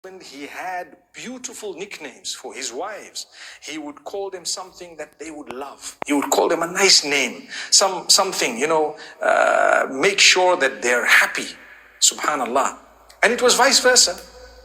When he had beautiful nicknames for his wives, he would call them something that they would love. He would call them a nice name, something, make sure that they're happy. Subhanallah. And it was vice versa.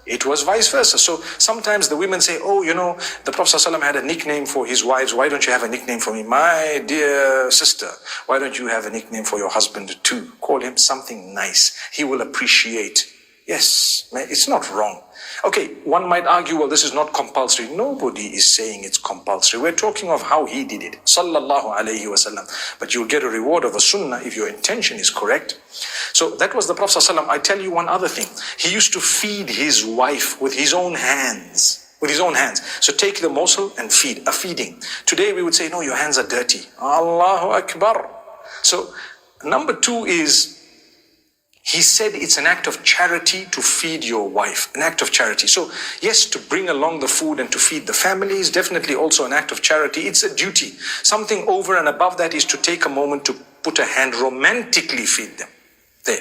It was vice versa. So sometimes the women say, the Prophet ﷺ had a nickname for his wives. Why don't you have a nickname for me? My dear sister, why don't you have a nickname for your husband too? Call him something nice. He will appreciate. Yes, it's not wrong. Okay, one might argue, well, this is not compulsory. Nobody is saying it's compulsory. We're talking of how he did it. Sallallahu alayhi wasallam. But you'll get a reward of a sunnah if your intention is correct. So that was the Prophet ﷺ. I tell you one other thing. He used to feed his wife with his own hands. With his own hands. So take the morsel and feed. A feeding. Today we would say, no, your hands are dirty. Allahu Akbar. So number two is, he said it's an act of charity to feed your wife, an act of charity. So yes, to bring along the food and to feed the family is definitely also an act of charity. It's a duty. Something over and above that is to take a moment to put a hand, romantically feed them. There.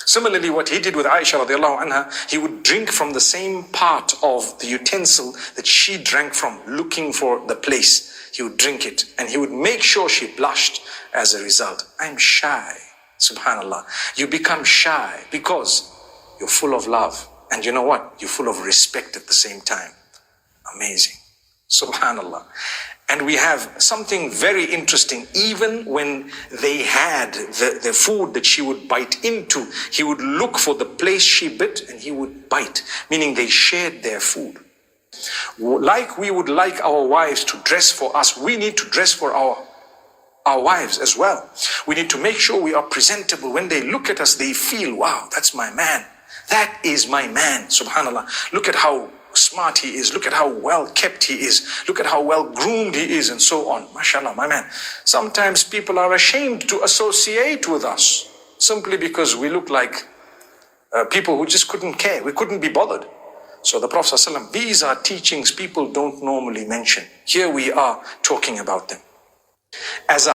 Similarly, what he did with Aisha radiallahu anha, he would drink from the same part of the utensil that she drank from, looking for the place. He would drink it and he would make sure she blushed as a result. I'm shy. Subhanallah. You become shy because you're full of love. And you know what? You're full of respect at the same time. Amazing. Subhanallah. And we have something very interesting. Even when they had the food that she would bite into, he would look for the place she bit and he would bite. Meaning they shared their food. Like we would like our wives to dress for us, we need to dress for our wives as well. We need to make sure we are presentable. When they look at us, they feel, wow, that's my man. That is my man. Subhanallah. Look at how smart he is. Look at how well kept he is. Look at how well groomed he is and so on. MashaAllah, my man. Sometimes people are ashamed to associate with us simply because we look like people who just couldn't care. We couldn't be bothered. So the Prophet ﷺ, these are teachings people don't normally mention. Here we are talking about them. As a